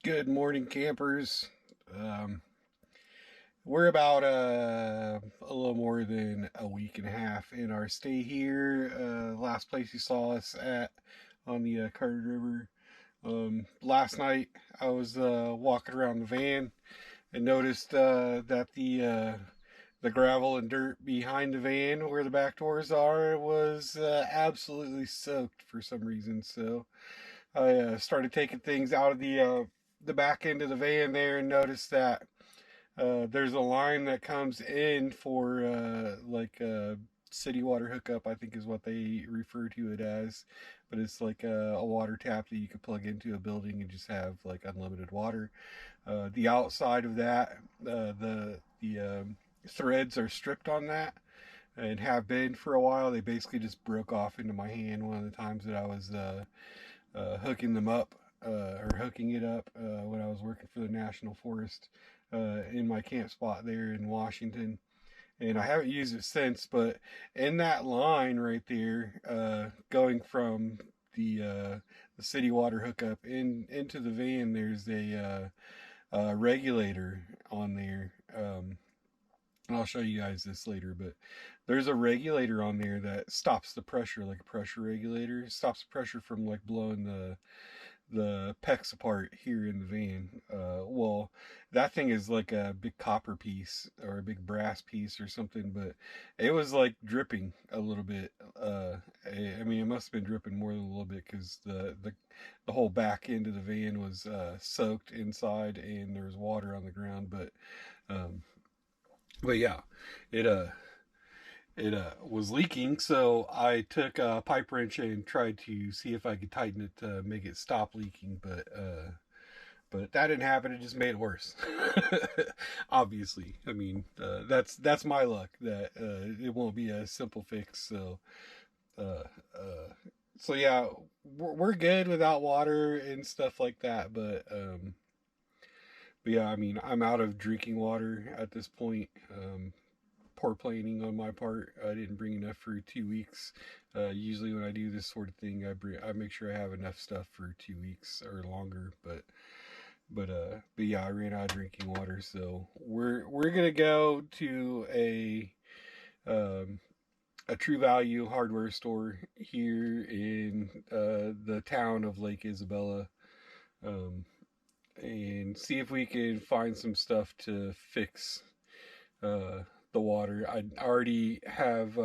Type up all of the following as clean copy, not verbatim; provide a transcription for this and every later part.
Good morning, campers. Um, we're about a little more than a week and a half in our stay here. Last place you saw us at on the Carter River. Last night I was walking around the van and noticed that the gravel and dirt behind the van where the back doors are was absolutely soaked for some reason. So I started taking things out of the back end of the van there and noticed that there's a line that comes in for city water hookup, I think is what they refer to it as. But it's like a water tap that you could plug into a building and just have like unlimited water. The outside of that, the threads are stripped on that and have been for a while. They basically just broke off into my hand one of the times that I was hooking them up or hooking it up when I was working for the National Forest in my camp spot there in Washington. And I haven't used it since, but in that line right there, going from the city water hookup into the van, there's a regulator on there. I'll show you guys this later, but there's a regulator on there that stops the pressure, like a pressure regulator. It stops the pressure from like blowing the pecs apart here in the van. Well, that thing is like a big copper piece or a big brass piece or something, but it was like dripping a little bit. I mean, it must have been dripping more than a little bit because the whole back end of the van was soaked inside and there was water on the ground. Um, but yeah, it it was leaking, so I took a pipe wrench and tried to see if I could tighten it to make it stop leaking, but that didn't happen. It just made it worse. Obviously, I mean that's my luck that it won't be a simple fix. Uh, uh, so yeah, we're good without water and stuff like that, but yeah, I mean I'm out of drinking water at this point. Poor planning on my part. I didn't bring enough for 2 weeks. Usually when I do this sort of thing, I make sure I have enough stuff for 2 weeks or longer. But yeah, I ran out of drinking water, so we're gonna go to um, a True Value hardware store here in the town of Lake Isabella, um, and see if we can find some stuff to fix uh, the water. I already have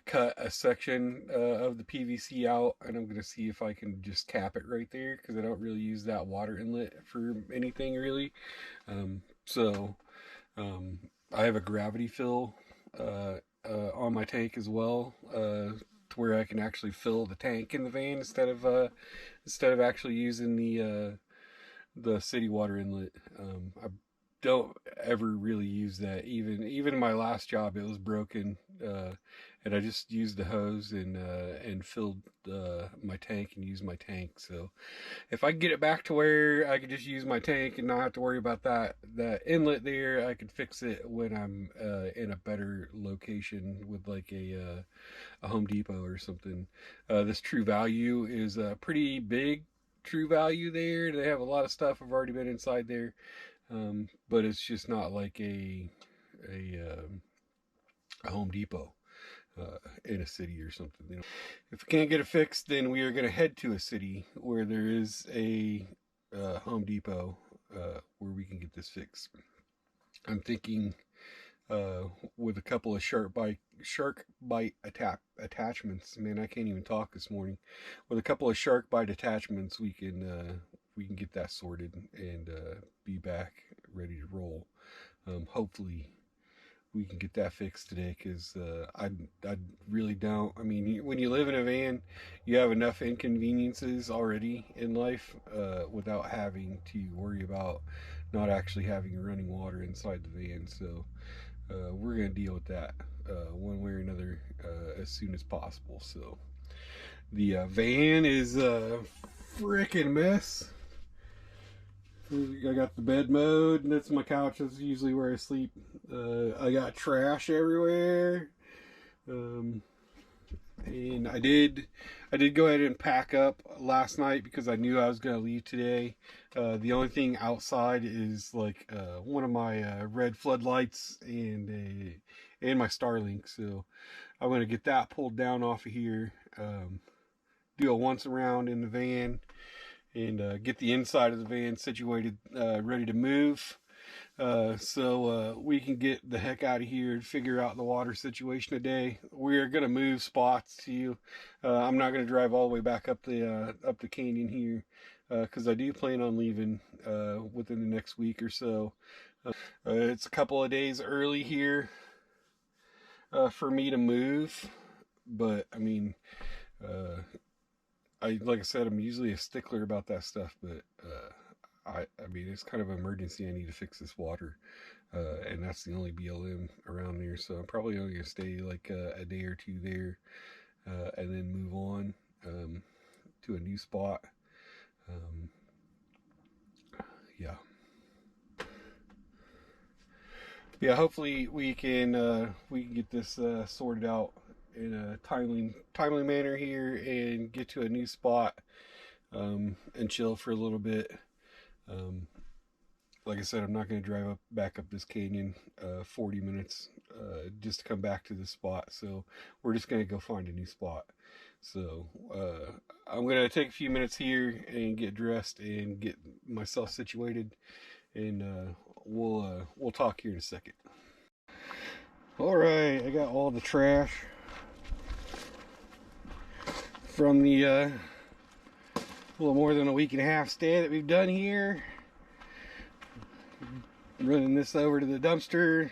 cut a section of the PVC out, and I'm gonna see if I can just cap it right there because I don't really use that water inlet for anything really. So I have a gravity fill on my tank as well, to where I can actually fill the tank in the van instead of actually using the city water inlet. I don't ever really use that. Even in my last job, it was broken, and I just used the hose and filled my tank and used my tank. So if I can get it back to where I could just use my tank and not have to worry about that inlet there, I could fix it when I'm in a better location with like a Home Depot or something. This True Value is a pretty big True Value there. They have a lot of stuff. I've already been inside there, but it's just not like a Home Depot in a city or something. You know, if we can't get it fixed, then we are going to head to a city where there is a Home Depot where we can get this fixed. I'm thinking with a couple of shark bite attachments. Man, I can't even talk this morning. With a couple of shark bite attachments, we can get that sorted and be back ready to roll. Hopefully, we can get that fixed today because I really don't. I mean, when you live in a van, you have enough inconveniences already in life without having to worry about not actually having running water inside the van. So we're going to deal with that one way or another as soon as possible. So the van is a freaking mess. I got the bed mode, and that's my couch. That's usually where I sleep. I got trash everywhere. And I did go ahead and pack up last night because I knew I was going to leave today. The only thing outside is like one of my red floodlights and my Starlink. So I'm going to get that pulled down off of here. Do a once around in the van and get the inside of the van situated, ready to move. So we can get the heck out of here and figure out the water situation today. We're gonna move spots to you. I'm not gonna drive all the way back up the canyon here because I do plan on leaving within the next week or so. It's a couple of days early here for me to move, but I mean, like I said, I'm usually a stickler about that stuff, but I mean, it's kind of an emergency. I need to fix this water, and that's the only BLM around there. So I'm probably only gonna stay like a day or two there, and then move on to a new spot. Yeah, yeah. Hopefully we can get this sorted out in a timely manner here and get to a new spot and chill for a little bit. Like I said, I'm not going to drive back up this canyon 40 minutes just to come back to this spot. So we're just going to go find a new spot. So I'm going to take a few minutes here and get dressed and get myself situated, and we'll talk here in a second. All right, I got all the trash from the a little more than a week and a half stay that we've done here. Running this over to the dumpster.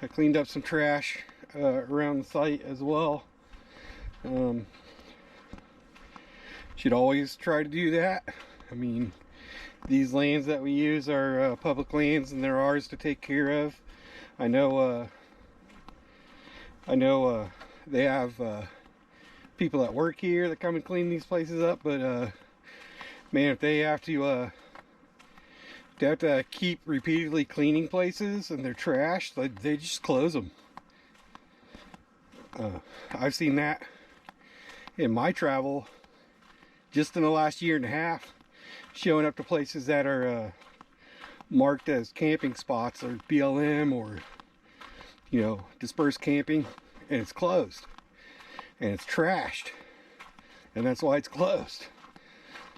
I cleaned up some trash around the site as well. Should always try to do that. I mean, these lands that we use are public lands and they're ours to take care of. I know they have people that work here that come and clean these places up, but man, if they have to keep repeatedly cleaning places and they're trash, they just close them. I've seen that in my travel just in the last year and a half, showing up to places that are marked as camping spots or BLM or, you know, dispersed camping, and it's closed and it's trashed, and that's why it's closed.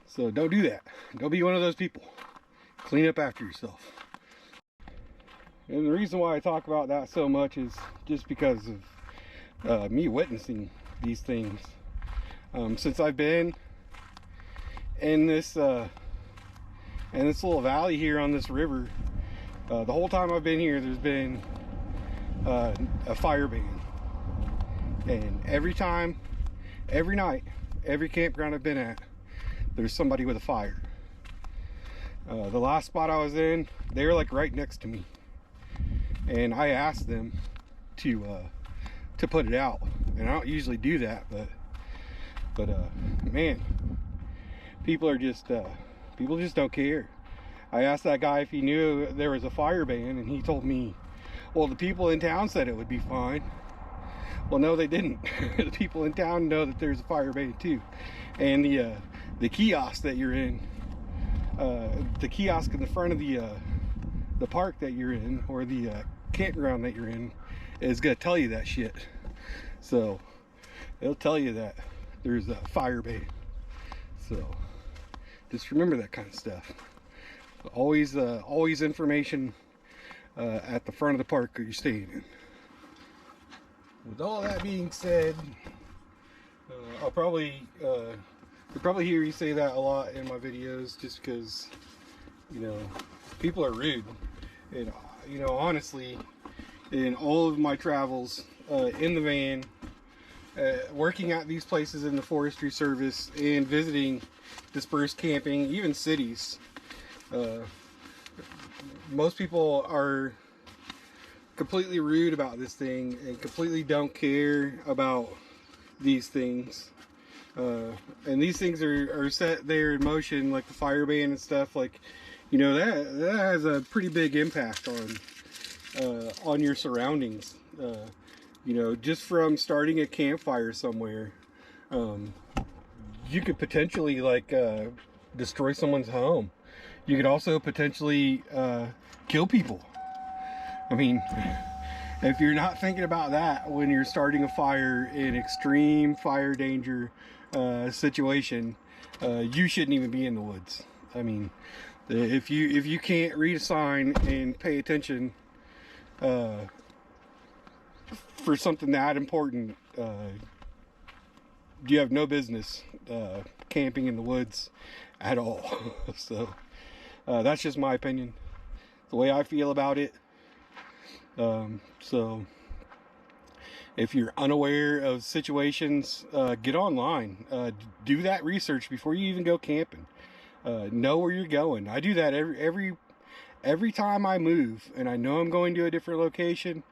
So don't do that. Don't be one of those people. Clean up after yourself. And the reason why I talk about that so much is just because of me witnessing these things. Since I've been in this little valley here on this river, the whole time I've been here, there's been a fire ban. And every time, every night, every campground I've been at, there's somebody with a fire. The last spot I was in, they were like right next to me, and I asked them to put it out. And I don't usually do that, but man, people just don't care. I asked that guy if he knew there was a fire ban, and he told me, well, the people in town said it would be fine. Well, no, they didn't. The people in town know that there's a fire ban too. And the kiosk that you're in, the kiosk in the front of the park that you're in, or the campground that you're in, is gonna tell you that shit. So they'll tell you that there's a fire ban. So just remember that kind of stuff. Always information at the front of the park that you're staying in. With all that being said, you'll probably hear you say that a lot in my videos, just because, you know, people are rude. And, you know, honestly, in all of my travels in the van, working at these places in the Forestry Service and visiting dispersed camping, even cities, most people are completely rude about this thing and completely don't care about these things. And these things are set there in motion, like the fire ban and stuff. Like, you know, that has a pretty big impact on your surroundings. You know, just from starting a campfire somewhere, you could potentially like destroy someone's home. You could also potentially kill people. I mean, if you're not thinking about that when you're starting a fire in extreme fire danger situation, you shouldn't even be in the woods. I mean, if you can't read a sign and pay attention for something that important, you have no business camping in the woods at all. So that's just my opinion, the way I feel about it. So if you're unaware of situations, get online, do that research before you even go camping. Know where you're going. I do that every time I move and I know I'm going to a different location.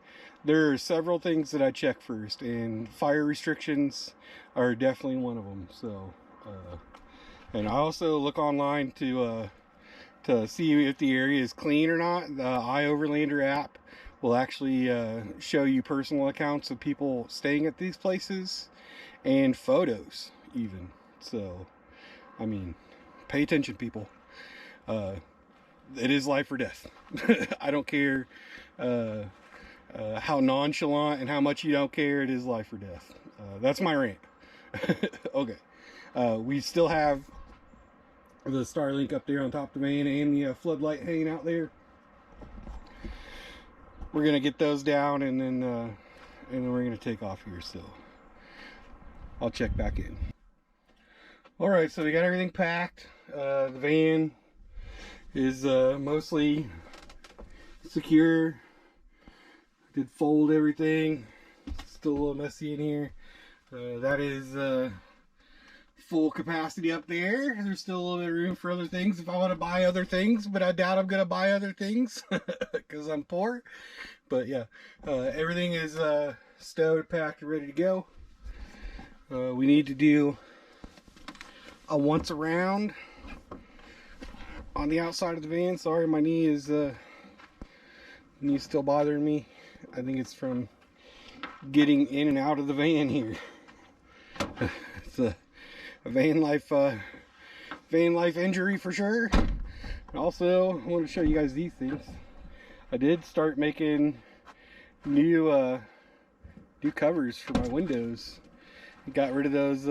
There are several things that I check first, and fire restrictions are definitely one of them. So and I also look online to see if the area is clean or not. The iOverlander app will actually show you personal accounts of people staying at these places and photos even. So I mean, pay attention, people. It is life or death. I don't care how nonchalant and how much you don't care. It is life or death. That's my rant. Okay. We still have the Starlink up there on top of the van and the floodlight hanging out there. We're gonna get those down, and then we're gonna take off here. So I'll check back in. All right, so we got everything packed. The van is mostly secure. Did fold everything. Still a little messy in here. That is full capacity up there. There's still a little bit of room for other things if I want to buy other things, but I doubt I'm gonna buy other things because I'm poor. But yeah, everything is stowed, packed, and ready to go. We need to do a once around on the outside of the van. Sorry, my knee is still bothering me. I think it's from getting in and out of the van here. It's a van life injury for sure. And also, I want to show you guys these things. I did start making new covers for my windows. I got rid of those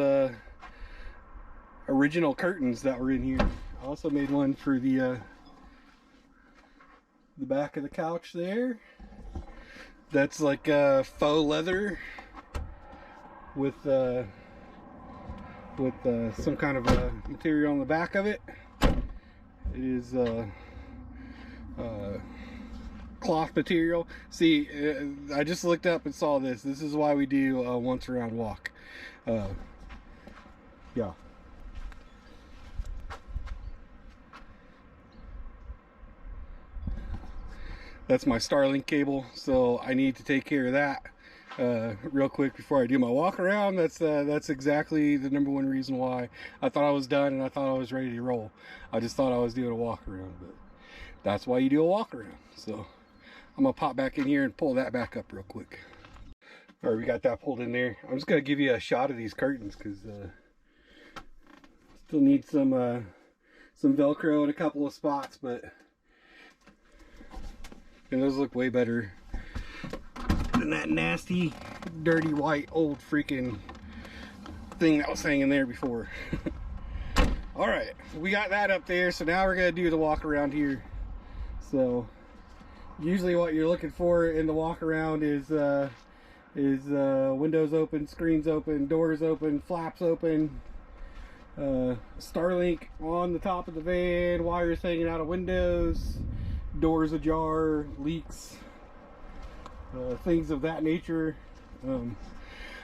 original curtains that were in here. I also made one for the back of the couch there. That's like faux leather with some kind of material on the back of it. It is cloth material. See, I just looked up and saw this. This is why we do a once around walk. Yeah. That's my Starlink cable, so I need to take care of that real quick before I do my walk around. That's exactly the #1 reason why I thought I was done and I thought I was ready to roll. I just thought I was doing a walk around, but that's why you do a walk around. So I'm gonna pop back in here and pull that back up real quick. All right, we got that pulled in there. I'm just gonna give you a shot of these curtains because still need some Velcro in a couple of spots, but and those look way better than that nasty, dirty, white, old freaking thing that was hanging there before. All right, we got that up there, so now we're gonna do the walk around here. So usually what you're looking for in the walk around is windows open, screens open, doors open, flaps open, Starlink on the top of the van, wires hanging out of windows, doors ajar, leaks, things of that nature.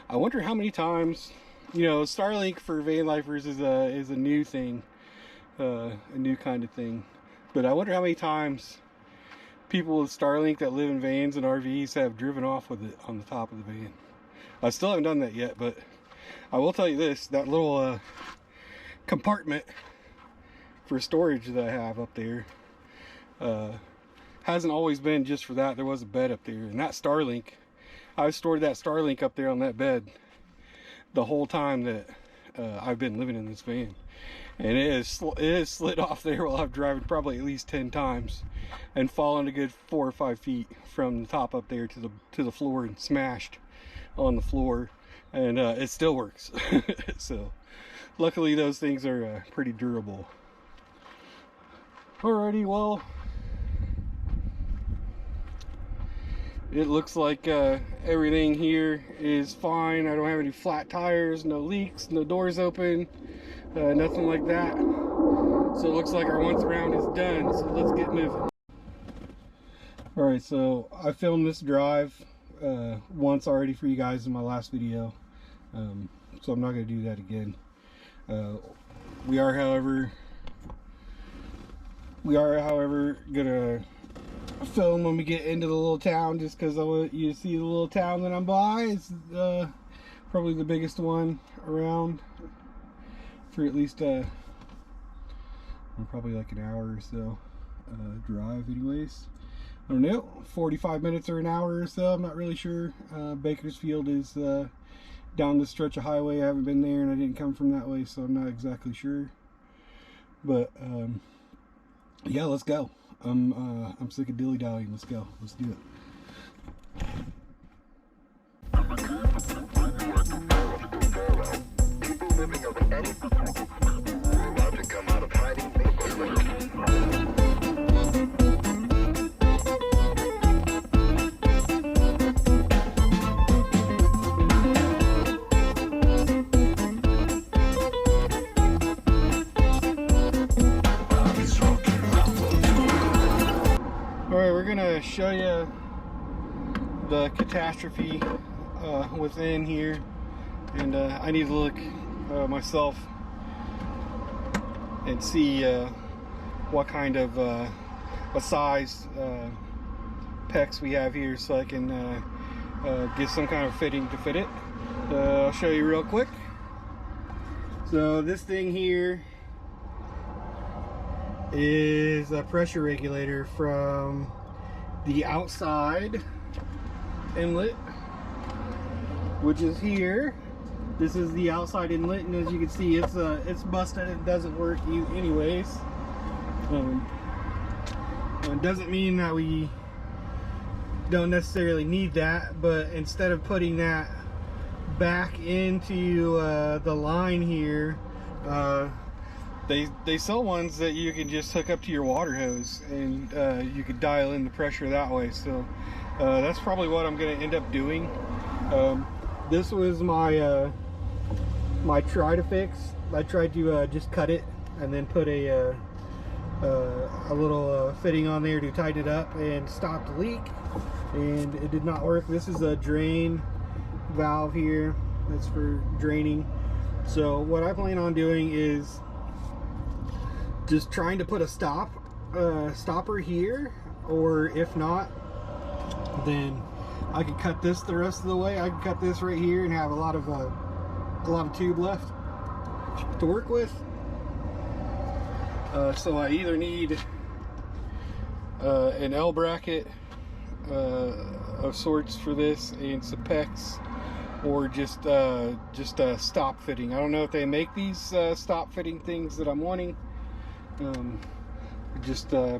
I wonder how many times, you know, Starlink for van lifers is a new thing, a new kind of thing. But I wonder how many times people with Starlink that live in vans and RVs have driven off with it on the top of the van. I still haven't done that yet, but I will tell you this: that little compartment for storage that I have up there hasn't always been just for that. There was a bed up there, and that Starlink I've stored that Starlink up there on that bed the whole time that I've been living in this van, and it has slid off there while I've driven probably at least 10 times and fallen a good 4 or 5 feet from the top up there to the floor and smashed on the floor, and it still works. So luckily those things are pretty durable. Alrighty, well, it looks like everything here is fine. I don't have any flat tires, no leaks, no doors open, nothing like that. So it looks like our once around is done, so let's get moving. Alright, so I filmed this drive once already for you guys in my last video, so I'm not going to do that again. We are however gonna film when we get into the little town, just because I want you to see the little town that I'm by. It's probably the biggest one around for at least probably like an hour or so drive anyways. I don't know, 45 minutes or an hour or so, I'm not really sure. Bakersfield is down this stretch of highway. I haven't been there and I didn't come from that way, so I'm not exactly sure. But yeah, let's go. I'm sick of dilly-dallying. Let's go. Let's do it. Show you the Catastrophe within here, and I need to look myself and see what kind of what size pecs we have here, so I can get some kind of fitting to fit it. I'll show you real quick. So this thing here is a pressure regulator from the outside inlet, which is here. This is the outside inlet, and as you can see, it's busted. It doesn't work anyways. It doesn't mean that we don't necessarily need that, but instead of putting that back into the line here, they sell ones that you can just hook up to your water hose, and you could dial in the pressure that way. So that's probably what I'm going to end up doing. This was my my try to fix. I tried to just cut it and then put a little fitting on there to tighten it up and stop the leak, and it did not work. This is a drain valve here that's for draining. So what I plan on doing is just trying to put a stopper here, or if not, then I could cut this the rest of the way. I could cut this right here and have a lot of tube left to work with. So I either need an L bracket of sorts for this and some pecs, or just a stop fitting. I don't know if they make these stop fitting things that I'm wanting.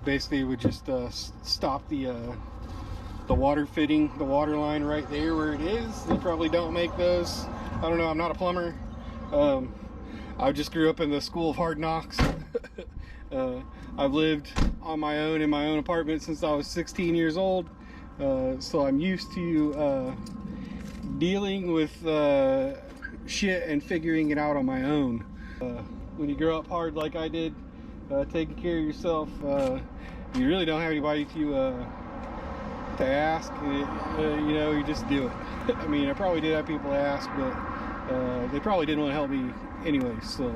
Basically would just stop the water fitting, the water line right there where it is. They probably don't make those. I don't know, I'm not a plumber. I just grew up in the school of hard knocks. I've lived on my own in my own apartment since I was 16 years old, so I'm used to dealing with shit and figuring it out on my own. When you grow up hard like I did, taking care of yourself, you really don't have anybody to ask. You know, you just do it. I mean, I probably did have people to ask, but they probably didn't want to help me anyway. So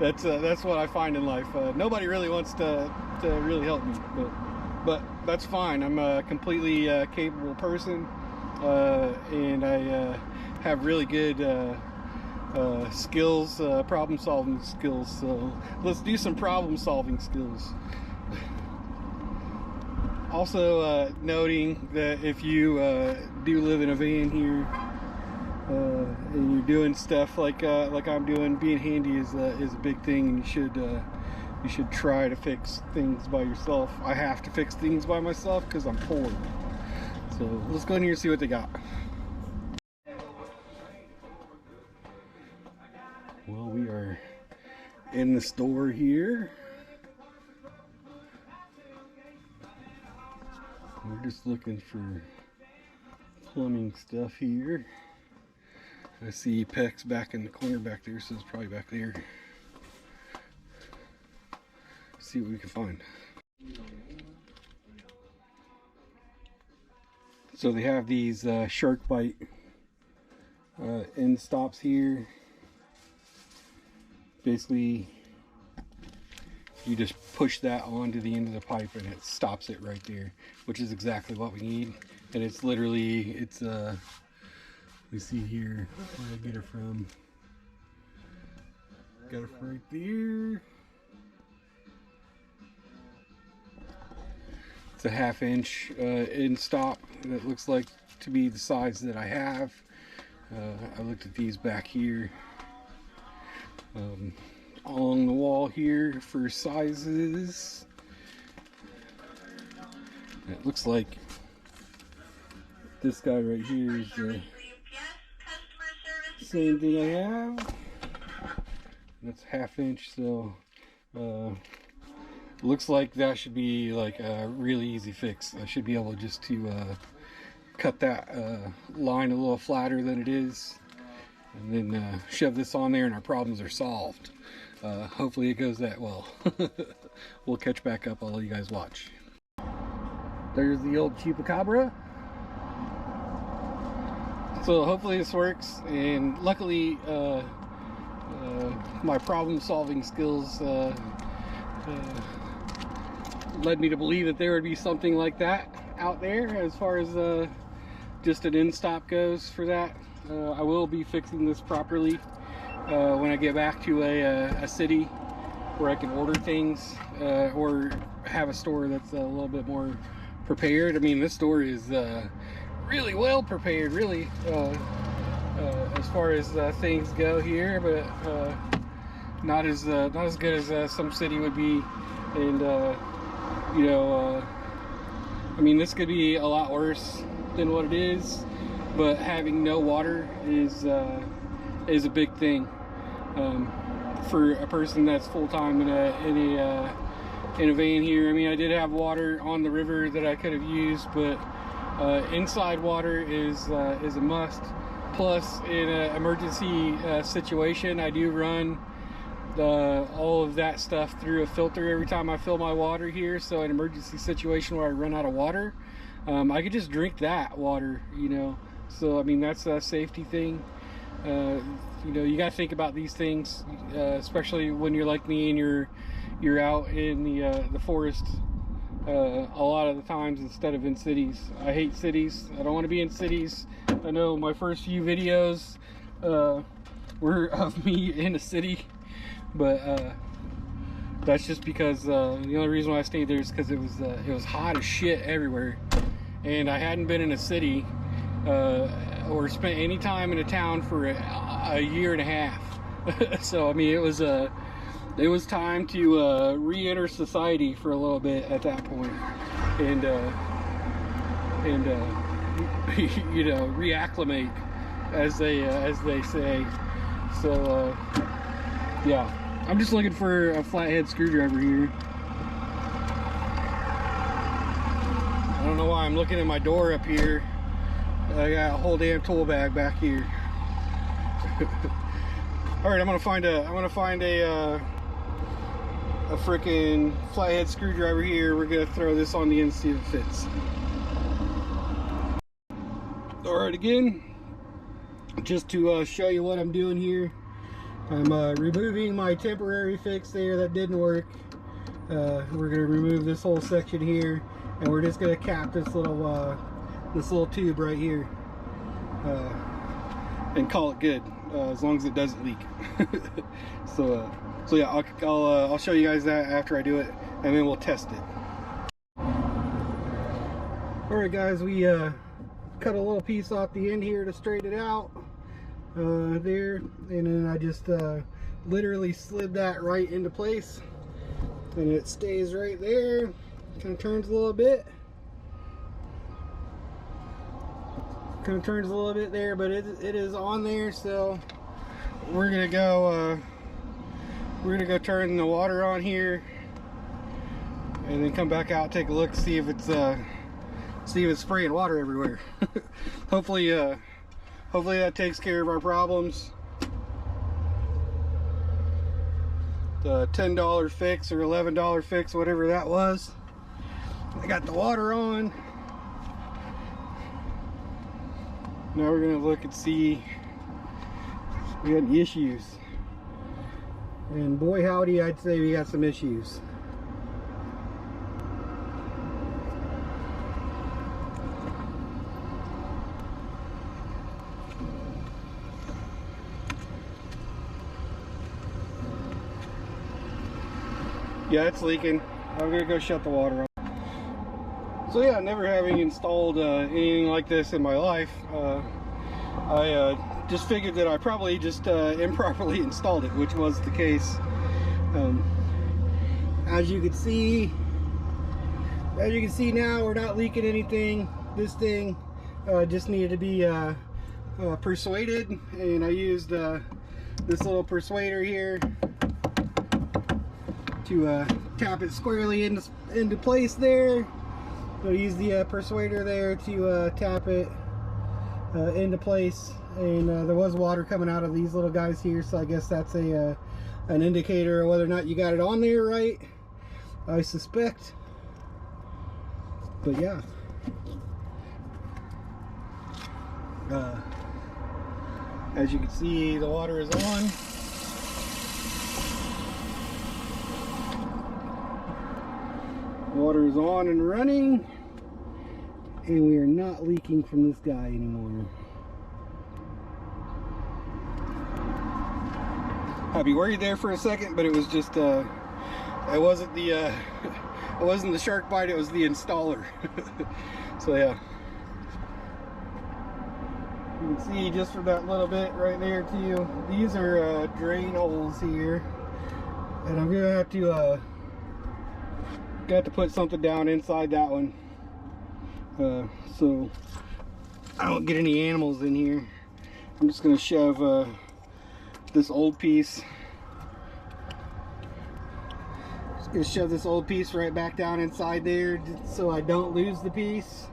that's what I find in life. Nobody really wants to really help me, but that's fine. I'm a completely capable person, and I have really good skills, problem solving skills. So let's do some problem solving skills. Also noting that if you do live in a van here and you're doing stuff like I'm doing, being handy is a big thing, and you should try to fix things by yourself. I have to fix things by myself because I'm poor. So let's go in here and see what they got. Well, we are in the store here. We're just looking for plumbing stuff here. I see Peck's back in the corner back there, so it's probably back there. See what we can find. So they have these shark bite end stops here. Basically, you just push that onto the end of the pipe and it stops it right there, which is exactly what we need. And it's literally, it's we see here where I get it from. Got it right there. It's a 1/2 inch end stop that looks like to be the size that I have. I looked at these back here along the wall here for sizes. It looks like this guy right here is the same thing I have. That's 1/2 inch, so looks like that should be like a really easy fix. I should be able just to cut that line a little flatter than it is, and then shove this on there and our problems are solved. Hopefully it goes that well. We'll catch back up. I'll let you guys watch. There's the old chupacabra. So hopefully this works, and luckily my problem solving skills led me to believe that there would be something like that out there as far as just an end stop goes for that. I will be fixing this properly when I get back to a city where I can order things or have a store that's a little bit more prepared. I mean, this store is really well prepared, really, as far as things go here, but not as good as some city would be. And you know, I mean, this could be a lot worse than what it is, but having no water is a big thing for a person that's full-time in a van here. I mean, I did have water on the river that I could have used, but inside water is a must. Plus, in an emergency situation, I do run all of that stuff through a filter every time I fill my water here. So in an emergency situation where I run out of water, I could just drink that water, you know. So I mean, that's a safety thing. You know, you got to think about these things, especially when you're like me and you're out in the forest a lot of the times instead of in cities. I hate cities. I don't want to be in cities. I know my first few videos were of me in a city, but that's just because the only reason why I stayed there is because it was hot as shit everywhere, and I hadn't been in a city or spent any time in a town for a year and a half. So I mean, it was time to re-enter society for a little bit at that point, and you know, reacclimate, as they say. So yeah, I'm just looking for a flathead screwdriver here. I don't know why I'm looking at my door up here. I got a whole damn tool bag back here. All right, I'm gonna find a freaking flathead screwdriver here. We're gonna throw this on the end, see if it fits. All right, again, just to show you what I'm doing here, I'm removing my temporary fix there that didn't work. We're gonna remove this whole section here, and we're just gonna cap this little tube right here, and call it good, as long as it doesn't leak. So yeah, I'll show you guys that after I do it, and then we'll test it. Alright guys, we cut a little piece off the end here to straighten it out there, and then I just literally slid that right into place, and it stays right there. Kind of turns a little bit, there, but it is on there. So we're gonna go turn the water on here, and then come back out, take a look, see if it's spraying water everywhere. hopefully that takes care of our problems. The $10 fix or $11 fix, whatever that was. I got the water on. Now we're gonna look and see if we got any issues. And boy howdy, I'd say we got some issues. Yeah, it's leaking. I'm gonna go shut the water off. So yeah, never having installed anything like this in my life, I just figured that I probably just improperly installed it, which was the case. As you can see now, we're not leaking anything. This thing just needed to be persuaded, and I used this little persuader here to tap it squarely into place there. So use the persuader there to tap it into place, and there was water coming out of these little guys here, so I guess that's an indicator of whether or not you got it on there right, I suspect. But yeah, as you can see, the water is on. Water is on and running, and we are not leaking from this guy anymore. I'd be worried there for a second, but it was just it wasn't the it wasn't the shark bite, it was the installer. So yeah, you can see just for that little bit right there too, these are drain holes here, and I'm gonna have to got to put something down inside that one, so I don't get any animals in here. I'm just gonna shove this old piece. Just gonna shove this old piece right back down inside there, so I don't lose the piece.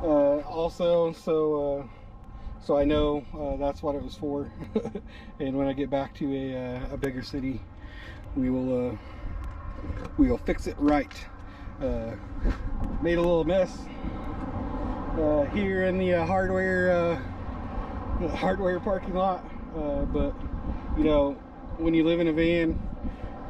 Also, so I know that's what it was for. And when I get back to a bigger city, we will fix it right. Made a little mess here in the hardware parking lot, but you know, when you live in a van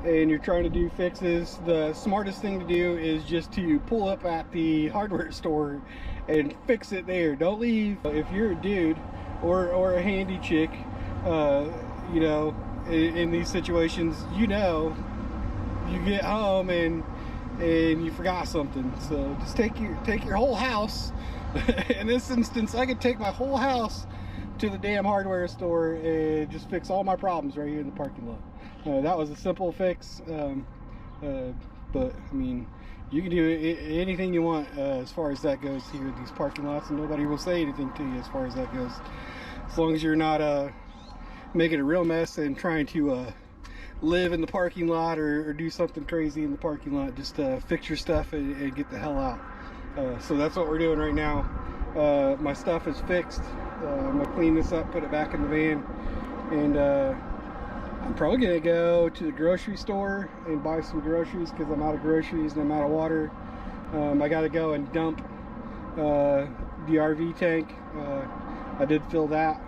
and you're trying to do fixes, the smartest thing to do is just to pull up at the hardware store and fix it there. Don't leave. If you're a dude or a handy chick, you know, in these situations, you know, you get home and you forgot something, so just take your whole house. In this instance, I could take my whole house to the damn hardware store and just fix all my problems right here in the parking lot. That was a simple fix, but I mean, you can do anything you want as far as that goes here in these parking lots, and nobody will say anything to you as far as that goes, as long as you're not making a real mess and trying to live in the parking lot or do something crazy in the parking lot. Just fix your stuff and get the hell out. So that's what we're doing right now. My stuff is fixed. I'm gonna clean this up, put it back in the van, and I'm probably gonna go to the grocery store and buy some groceries because I'm out of groceries and I'm out of water. I gotta go and dump the RV tank. I did fill that,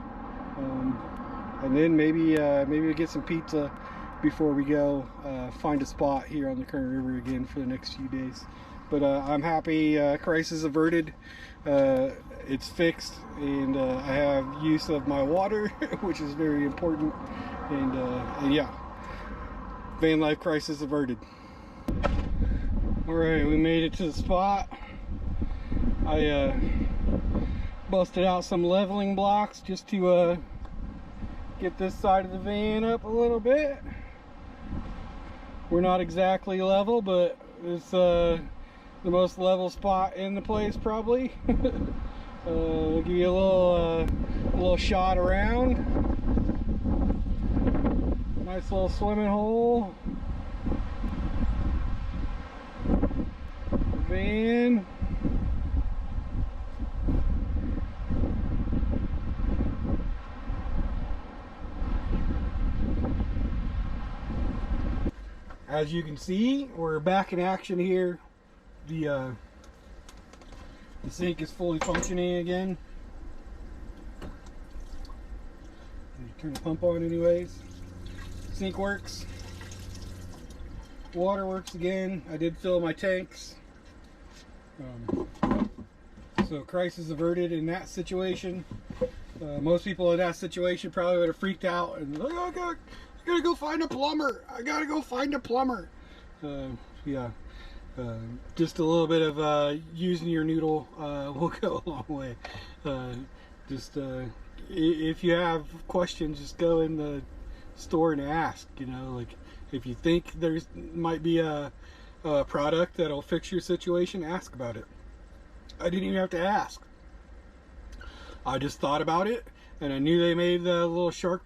and then maybe we get some pizza before we go find a spot here on the Kern River again for the next few days. But I'm happy. Crisis averted. It's fixed, and I have use of my water, which is very important. And yeah, van life crisis averted. All right, we made it to the spot. I busted out some leveling blocks just to get this side of the van up a little bit. We're not exactly level, but it's the most level spot in the place probably. I'll give you a little shot around. Nice little swimming hole. Van. As you can see, we're back in action here. The sink is fully functioning again. Turn the pump on anyways. Sink works. Water works again. I did fill my tanks. So crisis averted in that situation. Most people in that situation probably would have freaked out and like, oh, I gotta go find a plumber. I gotta go find a plumber. Yeah. Just a little bit of using your noodle will go a long way. If you have questions, just go in the store and ask. You know, like if you think there's might be a product that'll fix your situation, ask about it. I didn't even have to ask. I just thought about it, and I knew they made the little shark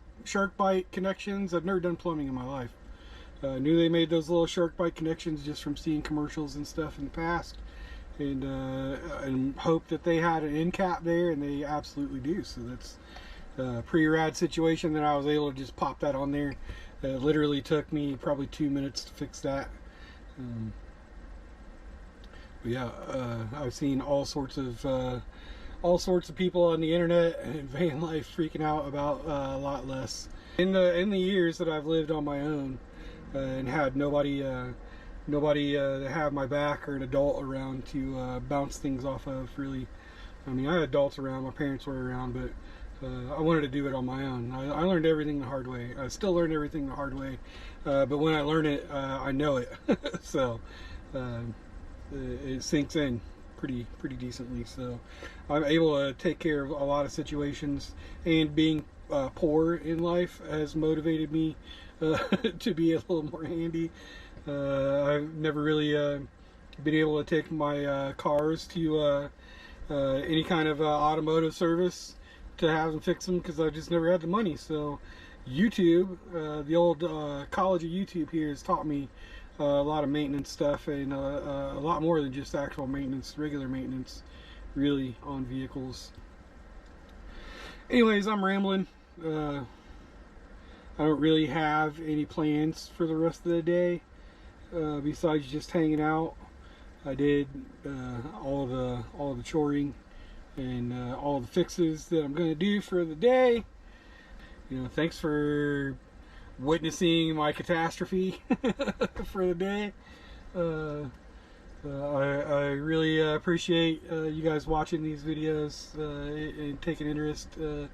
bite connections. I've never done plumbing in my life. I knew they made those little shark bite connections just from seeing commercials and stuff in the past, and hope that they had an end cap there, and they absolutely do. So that's a pretty rad situation that I was able to just pop that on there. It literally took me probably 2 minutes to fix that. But yeah, I've seen all sorts of people on the internet and van life freaking out about a lot less. In the years that I've lived on my own and had nobody to have my back or an adult around to bounce things off of, really. I mean, I had adults around, my parents were around, but I wanted to do it on my own. I learned everything the hard way. I still learn everything the hard way, but when I learn it, I know it. So it sinks in pretty decently. So I'm able to take care of a lot of situations, and being poor in life has motivated me to be a little more handy. I've never really been able to take my cars to any kind of automotive service to have them fix them, because I just never had the money. So YouTube, the old college of YouTube here, has taught me a lot of maintenance stuff, and a lot more than just actual maintenance, regular maintenance, really, on vehicles. Anyways, I'm rambling. I don't really have any plans for the rest of the day besides just hanging out. I did all the choring and all the fixes that I'm going to do for the day. You know, thanks for witnessing my catastrophe for the day. I really appreciate you guys watching these videos and taking interest in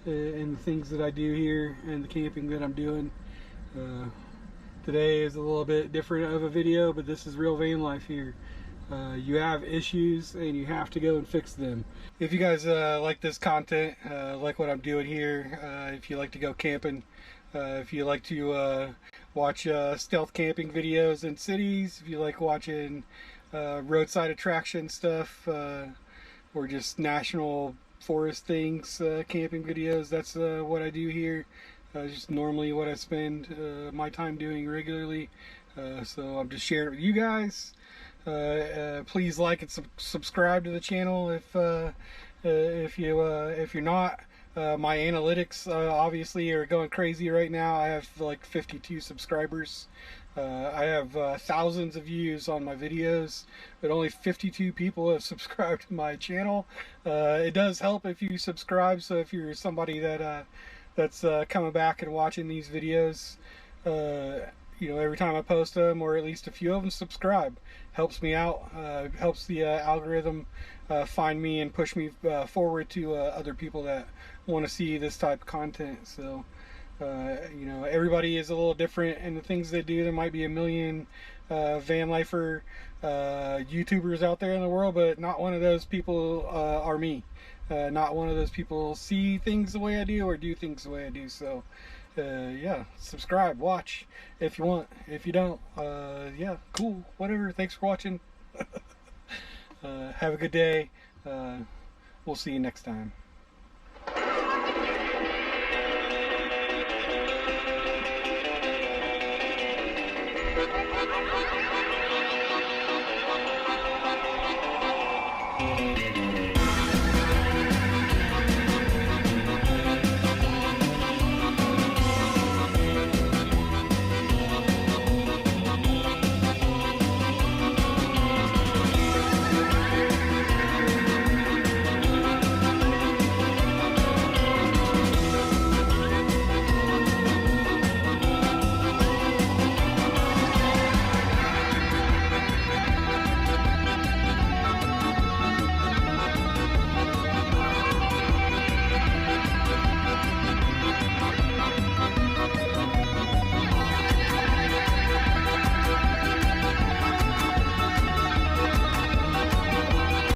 the things that I do here and the camping that I'm doing. Today is a little bit different of a video, but this is real van life here. You have issues and you have to go and fix them. If you guys like this content, like what I'm doing here, if you like to go camping, if you like to watch stealth camping videos in cities, if you like watching roadside attraction stuff, or just national forest things, camping videos, that's what I do here. Just normally what I spend my time doing regularly. So I'm just sharing it with you guys. Please like and subscribe to the channel if you're not. My analytics obviously are going crazy right now. I have like 52 subscribers. I have thousands of views on my videos, but only 52 people have subscribed to my channel. It does help if you subscribe, so if you're somebody that's coming back and watching these videos, you know, every time I post them, or at least a few of them, subscribe. Helps me out, helps the algorithm find me and push me forward to other people that want to see this type of content. So you know, everybody is a little different in the things they do. There might be a million van lifer YouTubers out there in the world, but not one of those people are me. Not one of those people see things the way I do or do things the way I do. So yeah, subscribe, watch if you want. If you don't, yeah, cool, whatever. Thanks for watching. Have a good day. We'll see you next time.